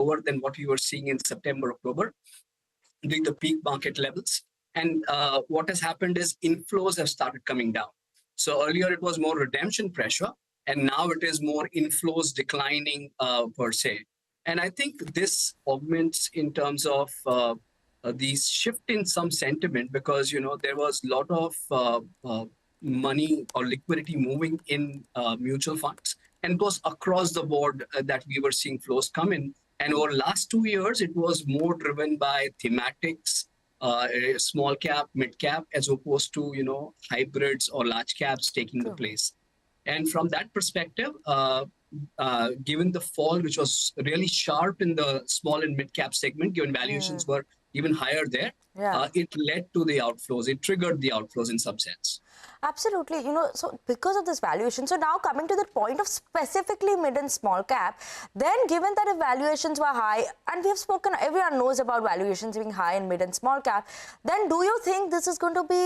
lower than what we were seeing in September, October, during the peak market levels. And what has happened is inflows have started coming down. So earlier it was more redemption pressure, and now it is more inflows declining per se. And I think this augments in terms of the shift in some sentiment, because there was a lot of money or liquidity moving in mutual funds, and it was across the board that we were seeing flows come in. And over the last 2 years, it was more driven by thematics, small cap, mid cap, as opposed to hybrids or large caps taking the place. And from that perspective, given the fall, which was really sharp in the small and mid cap segment, given valuations were even higher there, it led to the outflows. It triggered the outflows in some sense. Absolutely. So because of this valuation, so now coming to the point of specifically mid and small cap, then given that if valuations were high, and we have spoken, everyone knows about valuations being high in mid and small cap, then do you think this is going to be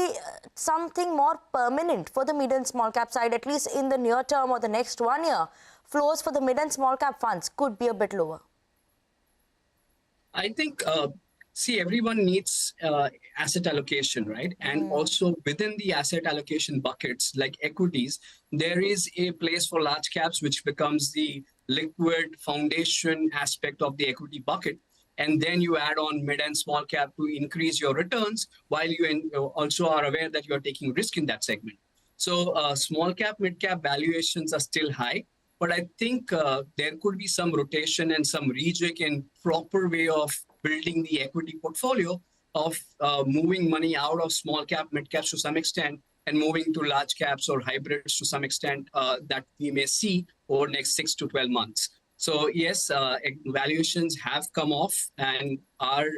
something more permanent for the mid and small cap side, at least in the near term or the next 1 year? Flows for the mid and small cap funds could be a bit lower. I think, see, everyone needs asset allocation, right? And also within the asset allocation buckets, like equities, there is a place for large caps, which becomes the liquid foundation aspect of the equity bucket. And then you add on mid and small cap to increase your returns, while you also are aware that you are taking risk in that segment. So small cap, mid cap valuations are still high. But I think there could be some rotation and some rejig and proper way of building the equity portfolio, of moving money out of small cap, mid caps to some extent, and moving to large caps or hybrids to some extent that we may see over next 6 to 12 months. So yes, valuations have come off and are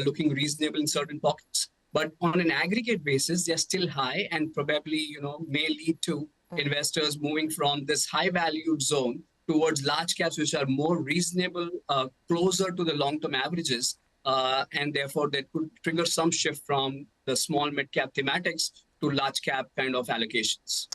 looking reasonable in certain pockets. But on an aggregate basis, they're still high, and probably may lead to investors moving from this high valued zone towards large caps, which are more reasonable, closer to the long-term averages. And therefore, that could trigger some shift from the small mid-cap thematics to large cap kind of allocations.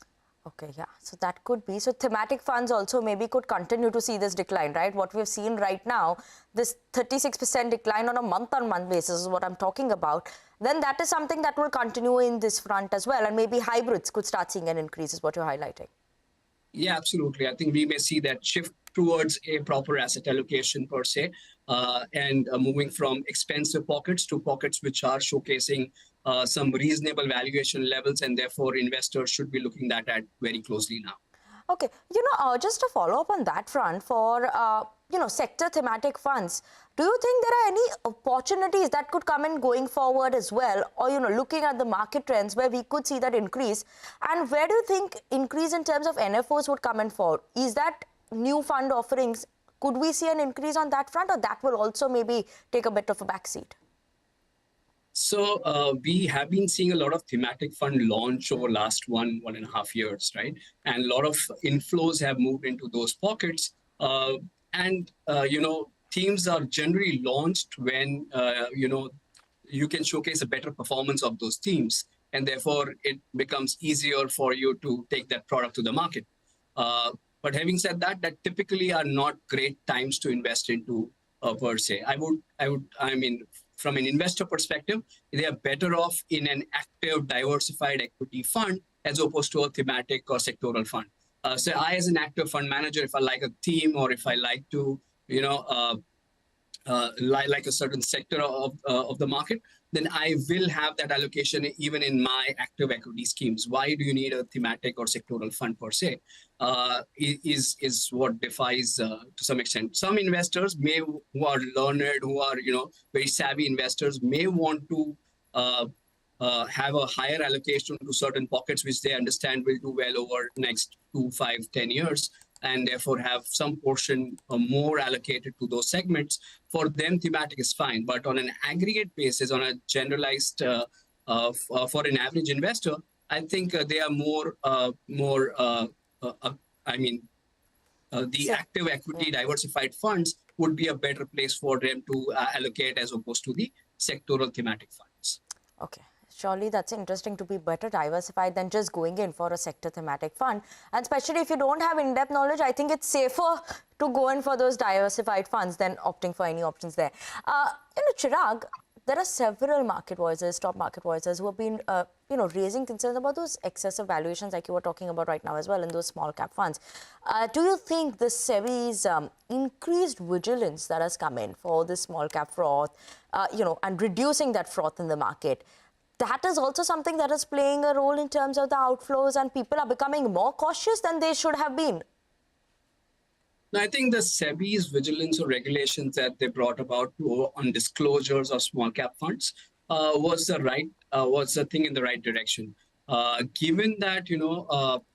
Okay, yeah. So that could be. So thematic funds also maybe could continue to see this decline, right? What we've seen right now, this 36% decline on a month-on-month basis is what I'm talking about. Then that is something that will continue in this front as well. And maybe hybrids could start seeing an increase is what you're highlighting. Yeah, absolutely. I think we may see that shift towards a proper asset allocation per se, and moving from expensive pockets to pockets which are showcasing some reasonable valuation levels, and therefore investors should be looking at very closely now. Okay, just to follow up on that front, for sector thematic funds, do you think there are any opportunities that could come in going forward as well, or looking at the market trends where we could see that increase? And where do you think increase in terms of NFOs would come in for? Is that new fund offerings? Could we see an increase on that front, or that will also maybe take a bit of a backseat? So we have been seeing a lot of thematic fund launch over last 1.5 years, right? And a lot of inflows have moved into those pockets. Themes are generally launched when, you can showcase a better performance of those themes. And therefore, it becomes easier for you to take that product to the market. But having said that, that typically are not great times to invest into per se. I mean, from an investor perspective, they are better off in an active, diversified equity fund as opposed to a thematic or sectoral fund. So I, as an active fund manager, if I like a theme, or if I like to, like a certain sector of the market, then I will have that allocation even in my active equity schemes. Why do you need a thematic or sectoral fund per se? Is what defies to some extent. Some investors who are learned, who are very savvy investors, may want to have a higher allocation to certain pockets which they understand will do well over next 2, 5, 10 years. And therefore have some portion more allocated to those segments. For them, thematic is fine. But on an aggregate basis, on a generalized, for an average investor, I think they are the active equity diversified funds would be a better place for them to allocate as opposed to the sectoral thematic funds. Okay. Surely that's interesting to be better diversified than just going in for a sector thematic fund. And especially if you don't have in-depth knowledge, I think it's safer to go in for those diversified funds than opting for any options there. Chirag, there are several market voices, top market voices, who have been, raising concerns about those excessive valuations like you were talking about right now as well in those small cap funds. Do you think the SEBI's increased vigilance that has come in for this small cap froth, and reducing that froth in the market, that is also something that is playing a role in terms of the outflows and people are becoming more cautious than they should have been? No, I think the SEBI's vigilance or regulations that they brought about on disclosures of small cap funds was the thing in the right direction. Given that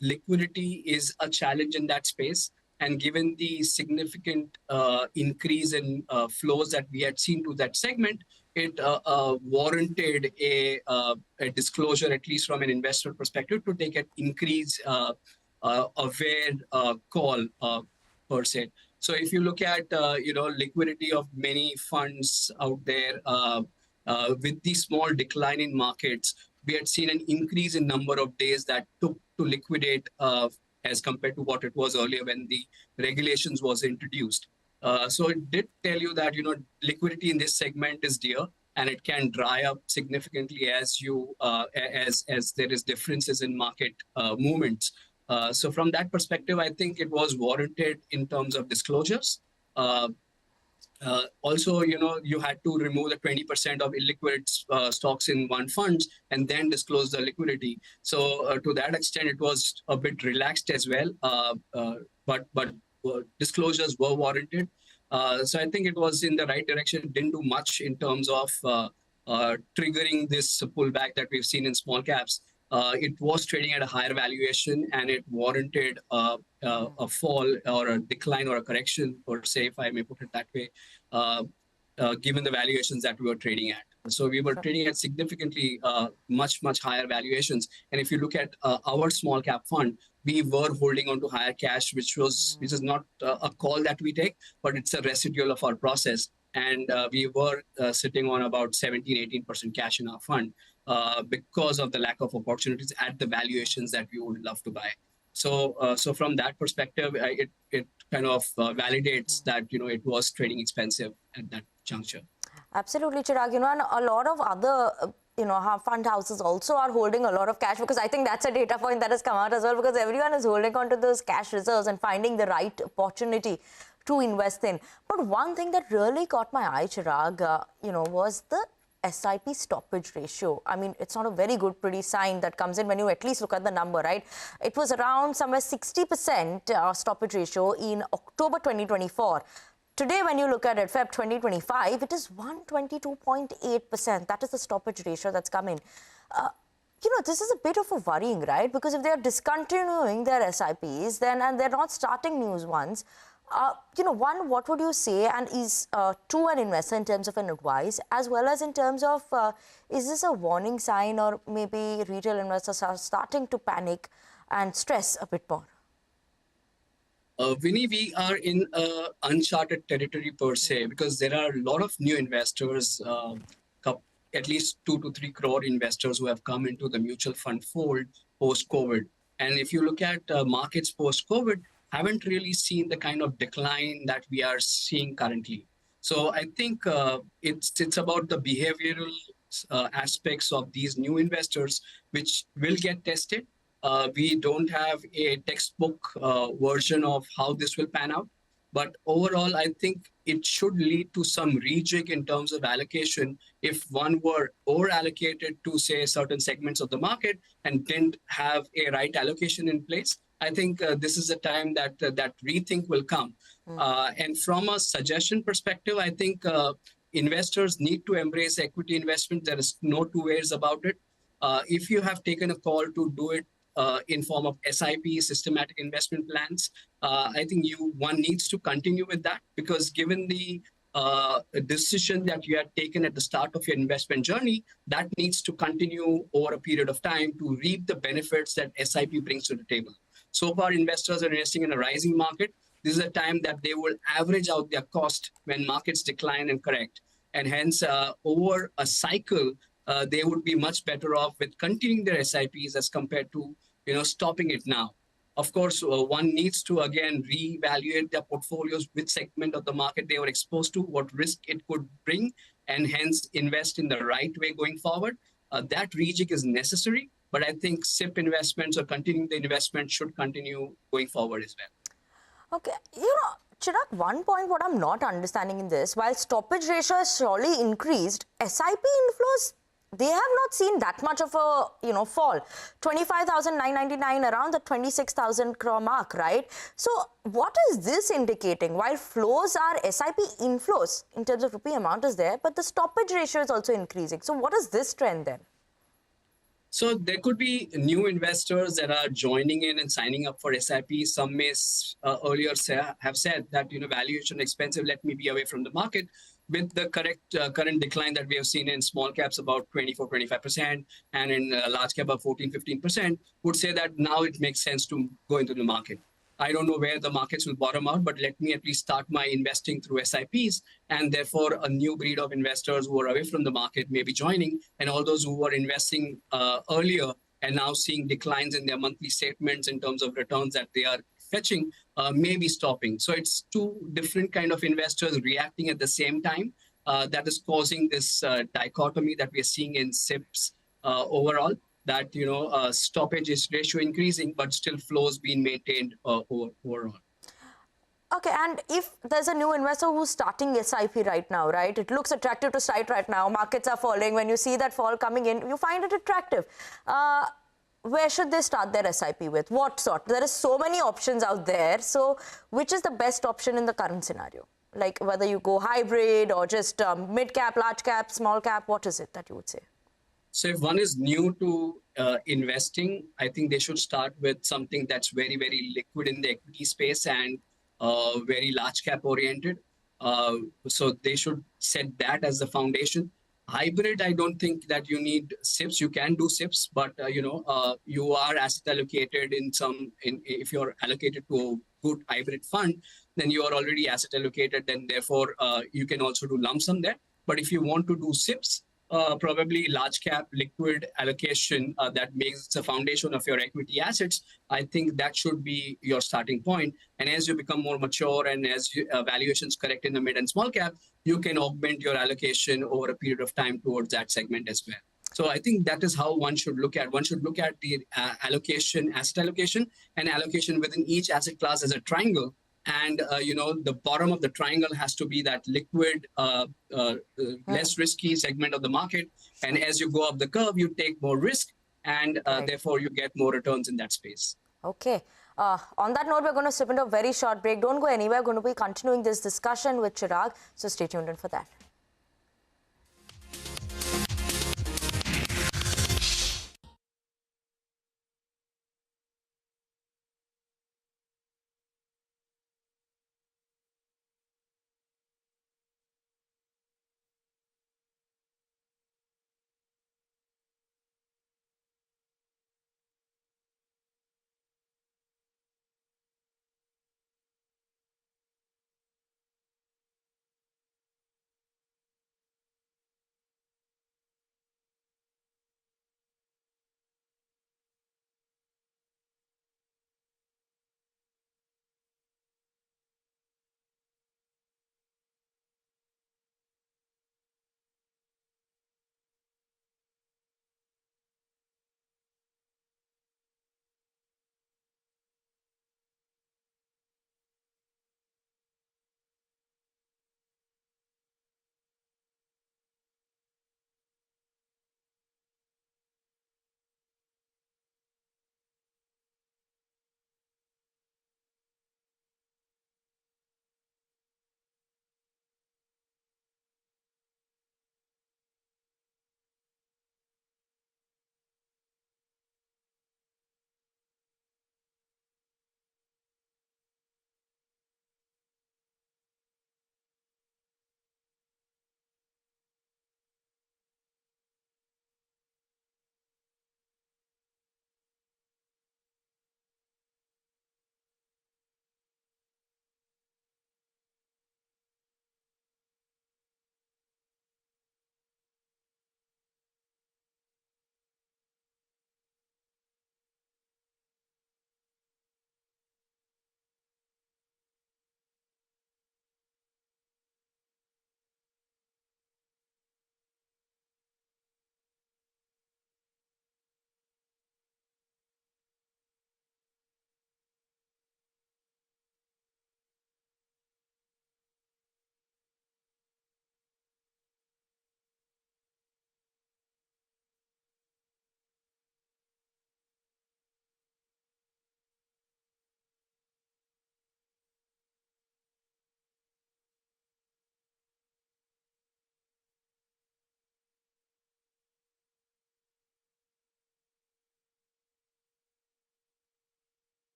liquidity is a challenge in that space, and given the significant increase in flows that we had seen to that segment, it warranted a disclosure, at least from an investor perspective, to take an increase aware call. Per se. So if you look at liquidity of many funds out there, with the small decline in markets, we had seen an increase in number of days that took to liquidate as compared to what it was earlier when the regulations was introduced. So it did tell you that liquidity in this segment is dear, and it can dry up significantly as there is differences in market movements. So from that perspective, I think it was warranted in terms of disclosures. Also, you had to remove the 20% of illiquid stocks in one fund and then disclose the liquidity. So to that extent, it was a bit relaxed as well. But disclosures were warranted. So I think it was in the right direction. It didn't do much in terms of triggering this pullback that we've seen in small caps. It was trading at a higher valuation, and it warranted a fall or a decline or a correction, per se, if I may put it that way, given the valuations that we were trading at. So we were trading at significantly much higher valuations. And if you look at our small cap fund, we were holding on to higher cash, which is not a call that we take, but it's a residual of our process. And we were sitting on about 17-18% cash in our fund. Because of the lack of opportunities at the valuations that we would love to buy. So from that perspective, it kind of validates that it was trading expensive at that juncture. Absolutely, Chirag. And a lot of other fund houses also are holding a lot of cash, because I think that's a data point that has come out as well, because everyone is holding on to those cash reserves and finding the right opportunity to invest in. But one thing that really caught my eye, Chirag, was the SIP stoppage ratio. I mean, it's not a very good pretty sign that comes in when you at least look at the number, right? It was around somewhere 60% stoppage ratio in October 2024. Today, when you look at it, Feb 2025, it is 122.8%. That is the stoppage ratio that's come in. This is a bit of a worrying, right? Because if they are discontinuing their SIPs, and they're not starting new ones, one, what would you say, and is to an investor in terms of an advice, as well as in terms of, is this a warning sign, or maybe retail investors are starting to panic and stress a bit more? Vinnii, we are in uncharted territory per se, because there are a lot of new investors, at least 2 to 3 crore investors who have come into the mutual fund fold post-COVID. And if you look at markets post-COVID, haven't really seen the kind of decline that we are seeing currently. So I think it's about the behavioral aspects of these new investors, which will get tested. We don't have a textbook version of how this will pan out. But overall, I think it should lead to some rejig in terms of allocation if one were over-allocated to, say, certain segments of the market and didn't have a right allocation in place. I think this is a time that rethink will come. And from a suggestion perspective, I think investors need to embrace equity investment. There is no two ways about it. If you have taken a call to do it in form of SIP, systematic investment plans, I think one needs to continue with that, because given the decision that you had taken at the start of your investment journey, that needs to continue over a period of time to reap the benefits that SIP brings to the table. So far, investors are investing in a rising market. This is a time that they will average out their cost when markets decline and correct. And hence, over a cycle, they would be much better off with continuing their SIPs as compared to stopping it now. Of course, one needs to again reevaluate their portfolios, which segment of the market they were exposed to, what risk it could bring, and hence invest in the right way going forward. That rejig is necessary, but I think SIP investments or continuing the investment should continue going forward as well. Okay, Chirag, one point what I'm not understanding in this, while stoppage ratio has surely increased, SIP inflows, they have not seen that much of a fall. 25,999 around the 26,000 crore mark, right? So what is this indicating? While flows are SIP inflows in terms of rupee amount is there, but the stoppage ratio is also increasing. So what is this trend then? So there could be new investors that are joining in and signing up for SIP. Some may earlier have said that valuation expensive, let me be away from the market. With the current decline that we have seen in small caps about 24-25% and in large cap about 14-15%, would say that now it makes sense to go into the market. I don't know where the markets will bottom out, but let me at least start my investing through SIPs. And therefore, a new breed of investors who are away from the market may be joining. And all those who were investing earlier and now seeing declines in their monthly statements in terms of returns that they are fetching may be stopping. So it's two different kind of investors reacting at the same time that is causing this dichotomy that we are seeing in SIPs overall. That stoppage is ratio increasing, but still flows being maintained overall. Okay, and if there's a new investor who's starting SIP right now, right? It looks attractive to start right now. Markets are falling. When you see that fall coming in, you find it attractive. Where should they start their SIP with? What sort? There are so many options out there. So which is the best option in the current scenario? Like whether you go hybrid or just mid cap, large cap, small cap, what is it that you would say? So if one is new to investing, I think they should start with something that's very, very liquid in the equity space and very large cap oriented. So they should set that as the foundation. Hybrid, I don't think that you need SIPs. You can do SIPs, but you are asset allocated if you're allocated to a good hybrid fund, then you are already asset allocated. Then therefore you can also do lump sum there. But if you want to do SIPs, probably large cap liquid allocation that makes the foundation of your equity assets, I think that should be your starting point. And as you become more mature and as valuations correct in the mid and small cap, you can augment your allocation over a period of time towards that segment as well. So I think that is how one should look at. One should look at the asset allocation and allocation within each asset class as a triangle. And the bottom of the triangle has to be that liquid, less risky segment of the market. And as you go up the curve, you take more risk, and therefore you get more returns in that space. Okay. On that note, we're going to slip into a very short break. Don't go anywhere. We're going to be continuing this discussion with Chirag. So stay tuned in for that.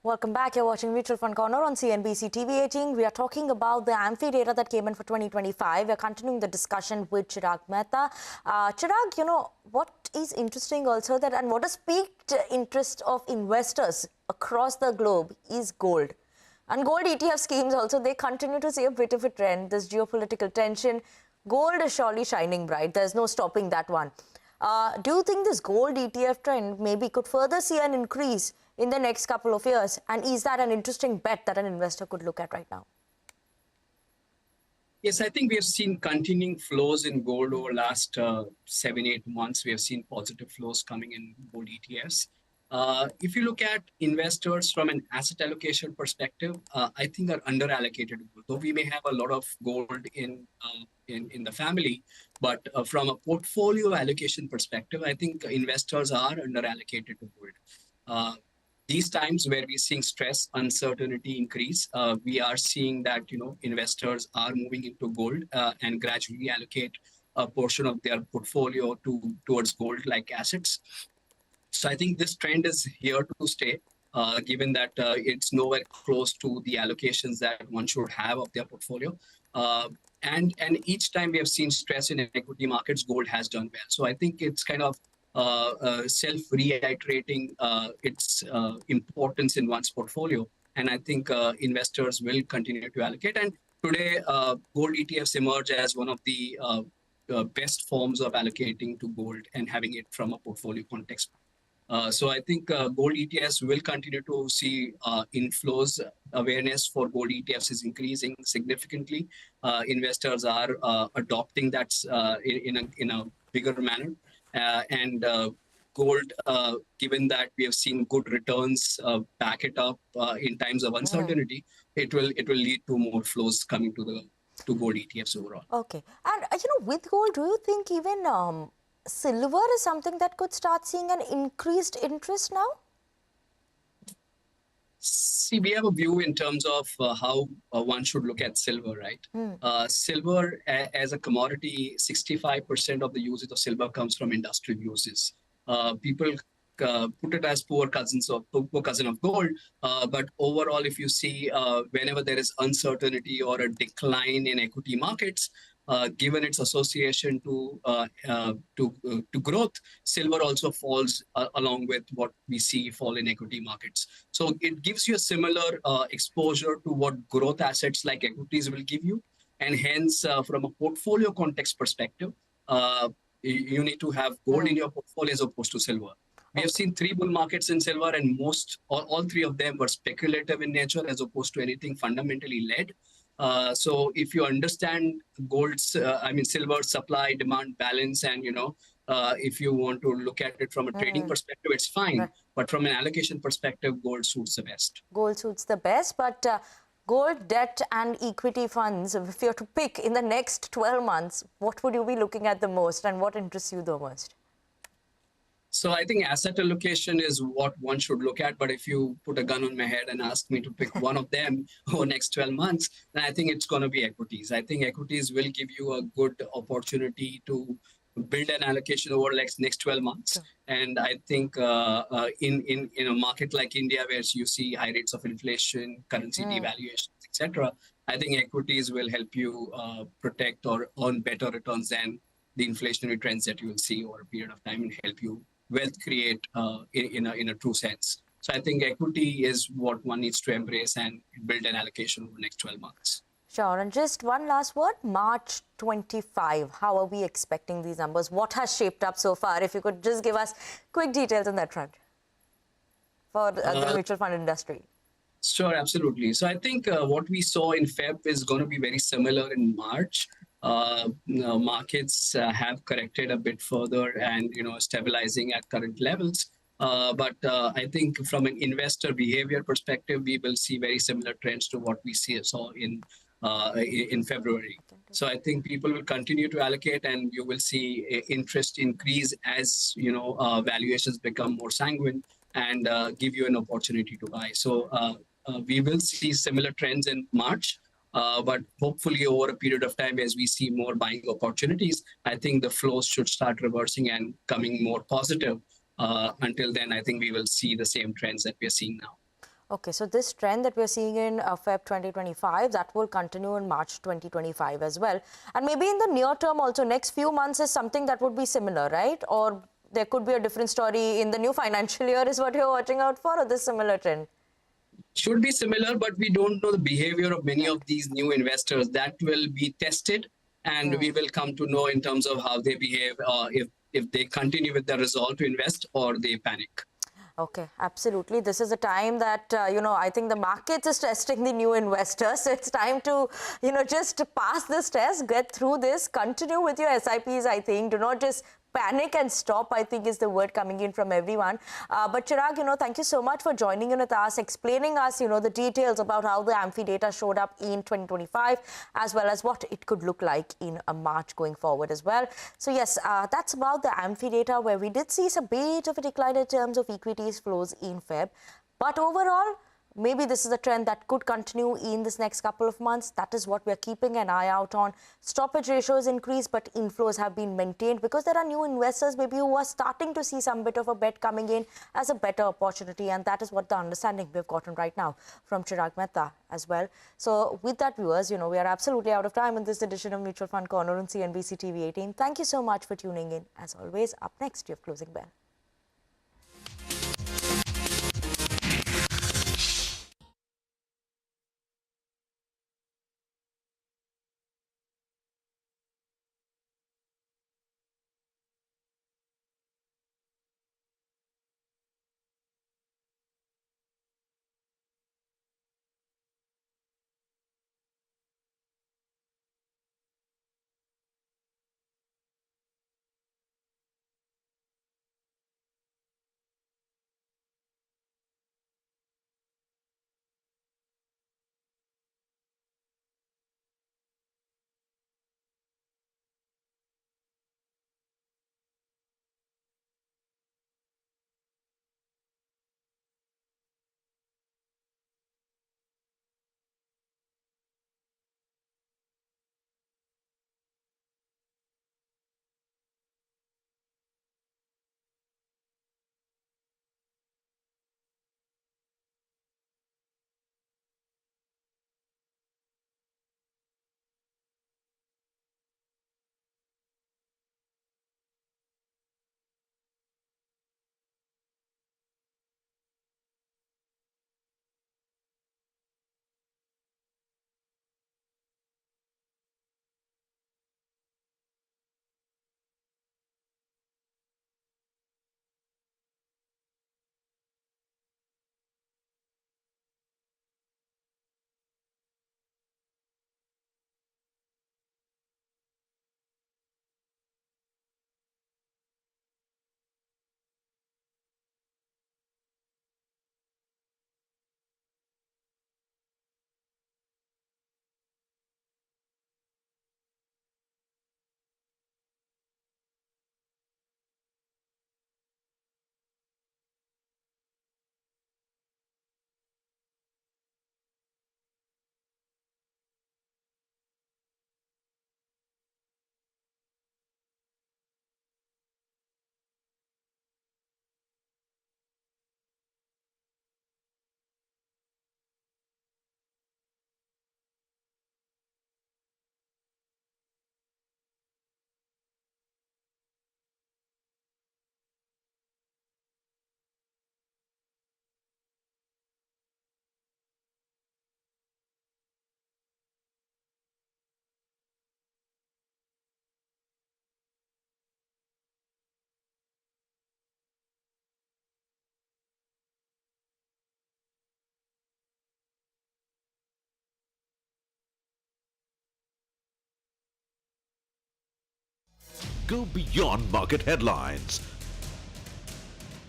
Welcome back. You're watching Mutual Fund Corner on CNBC TV 18. We are talking about the AMFI data that came in for 2025. We're continuing the discussion with Chirag Mehta. Chirag, what is interesting also that, and what has piqued interest of investors across the globe is gold. And gold ETF schemes also, they continue to see a bit of a trend. This geopolitical tension, gold is surely shining bright. There's no stopping that one. Do you think this gold ETF trend maybe could further see an increase in the next couple of years? And is that an interesting bet that an investor could look at right now? Yes, I think we have seen continuing flows in gold over last 7-8 months. We have seen positive flows coming in gold ETFs. If you look at investors from an asset allocation perspective, I think are under-allocated. Though we may have a lot of gold in the family, but from a portfolio allocation perspective, I think investors are under-allocated to gold. These times where we're seeing stress, uncertainty increase, we are seeing that investors are moving into gold and gradually allocate a portion of their portfolio towards gold-like assets. So I think this trend is here to stay, given that it's nowhere close to the allocations that one should have of their portfolio. And each time we have seen stress in equity markets, gold has done well. So I think it's kind of self-reiterating its importance in one's portfolio. And I think investors will continue to allocate. And today, gold ETFs emerge as one of the best forms of allocating to gold and having it from a portfolio context. So I think gold ETFs will continue to see inflows. Awareness for gold ETFs is increasing significantly. Investors are adopting that in a bigger manner. And gold, given that we have seen good returns, back it up in times of uncertainty, it will lead to more flows coming to gold ETFs overall. Okay, and with gold, do you think even silver is something that could start seeing an increased interest now? See, we have a view in terms of how one should look at silver, right? Silver as a commodity, 65% of the usage of silver comes from industrial uses. People put it as poor cousin of gold, but overall, if you see, whenever there is uncertainty or a decline in equity markets, given its association to growth, silver also falls along with what we see fall in equity markets. So it gives you a similar exposure to what growth assets like equities will give you. And hence, from a portfolio context perspective, you need to have gold in your portfolio as opposed to silver. We have seen 3 bull markets in silver, and all 3 of them were speculative in nature as opposed to anything fundamentally led. So if you understand silver supply demand balance, and if you want to look at it from a trading perspective, it's fine. Right. But from an allocation perspective, gold suits the best. Gold suits the best, but gold, debt, and equity funds, if you have to pick in the next 12 months, what would you be looking at the most, and what interests you the most? So I think asset allocation is what one should look at. But if you put a gun on my head and ask me to pick one of them over the next 12 months, then I think it's going to be equities. I think equities will give you a good opportunity to build an allocation over the next 12 months. Sure. And I think in a market like India, where you see high rates of inflation, currency devaluations, etc., I think equities will help you protect or earn better returns than the inflationary trends that you will see over a period of time, and help you wealth create in a true sense. So I think equity is what one needs to embrace and build an allocation over the next 12 months. Sure. And just one last word, March 25. How are we expecting these numbers? What has shaped up so far? If you could just give us quick details on that front for the mutual fund industry. Sure, absolutely. So I think what we saw in Feb is going to be very similar in March. Markets have corrected a bit further and stabilizing at current levels. But I think from an investor behavior perspective, we will see very similar trends to what we saw in February. So I think people will continue to allocate, and you will see interest increase as valuations become more sanguine and give you an opportunity to buy. So we will see similar trends in March. But hopefully over a period of time, as we see more buying opportunities, I think the flows should start reversing and coming more positive. Until then, I think we will see the same trends that we are seeing now. Okay, so this trend that we're seeing in Feb 2025, that will continue in March 2025 as well. And maybe in the near term also, next few months is something that would be similar, right? Or there could be a different story in the new financial year is what you're watching out for, or this similar trend? Should be similar, but we don't know the behavior of many Right. of these new investors. That will be tested, and we will come to know in terms of how they behave, if they continue with the resolve to invest or they panic. Okay, absolutely. This is a time that, I think the market is testing the new investors. So it's time to, just pass this test, get through this, continue with your SIPs, I think. Do not just panic and stop, I think is the word coming in from everyone. But Chirag, thank you so much for joining in with us, explaining us, the details about how the AMFI data showed up in 2025, as well as what it could look like in March going forward as well. So yes, that's about the AMFI data, where we did see a bit of a decline in terms of equities flows in Feb. But overall, maybe this is a trend that could continue in this next couple of months. That is what we're keeping an eye out on. Stoppage ratios increase, but inflows have been maintained because there are new investors maybe who are starting to see some bit of a bet coming in as a better opportunity. And that is what the understanding we've gotten right now from Chirag Mehta as well. So with that, viewers, we are absolutely out of time in this edition of Mutual Fund Corner on CNBC TV 18. Thank you so much for tuning in. As always, up next, you have Closing Bell. Go beyond market headlines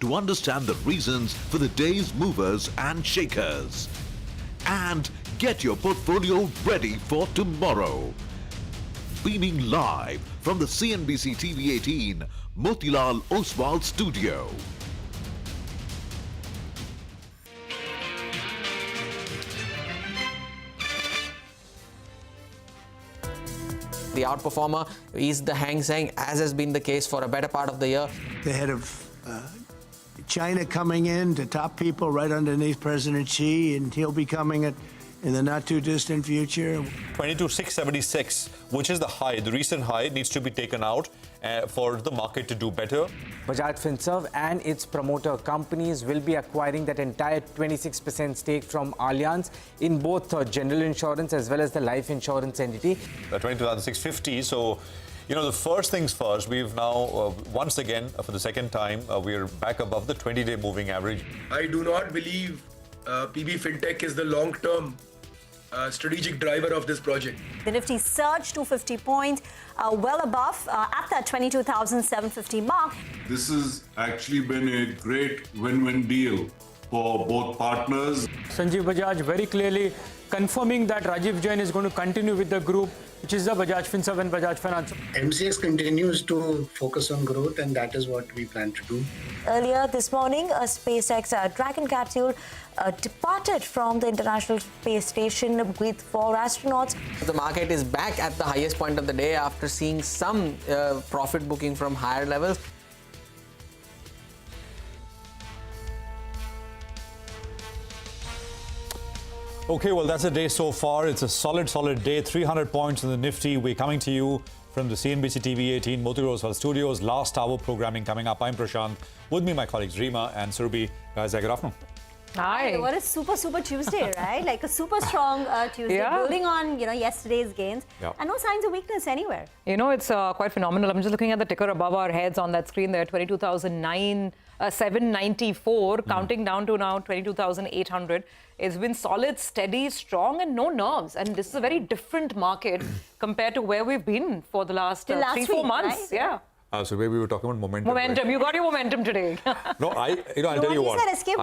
to understand the reasons for the day's movers and shakers. And get your portfolio ready for tomorrow. Beaming live from the CNBC TV 18 Motilal Oswal studio. The outperformer is the Hang Seng, as has been the case for a better part of the year. The head of China coming in to top people right underneath President Xi, and he'll be coming in the not-too-distant future. 22,676, which is the high, the recent high, needs to be taken out for the market to do better. Bajaj Finserv and its promoter companies will be acquiring that entire 26% stake from Allianz in both general insurance as well as the life insurance entity. 22,650. So, you know, the first things first, we've now, once again, for the second time, we're back above the 20-day moving average. I do not believe PB Fintech is the long-term strategic driver of this project. The Nifty surged 250 points, well above at that 22,750 mark. This has actually been a great win-win deal for both partners. Sanjeev Bajaj very clearly confirming that Rajiv Jain is going to continue with the group, which is the Bajaj Finserv and Bajaj Finance. MCX continues to focus on growth, and that is what we plan to do. Earlier this morning, a SpaceX Dragon capsule departed from the International Space Station with 4 astronauts. The market is back at the highest point of the day after seeing some profit booking from higher levels. Okay, well, that's a day so far. It's a solid day. 300 points in the Nifty. We're coming to you from the CNBC TV 18 Motiwala Studios. Last hour programming coming up. I'm Prashant. With me, my colleagues Reema and Surabhi. Guys, good afternoon. Hi. What a super Tuesday, right? Like a super strong Tuesday, building on yesterday's gains, and no signs of weakness anywhere. It's quite phenomenal. I'm just looking at the ticker above our heads on that screen there, 22,794, counting down to now 22,800. It's been solid, steady, strong, and no nerves. And this is a very different market compared to where we've been for the last 3-4 months. Right? Yeah. So maybe we were talking about momentum. Momentum. Right? You got your momentum today. No, I'll tell you what. He said escape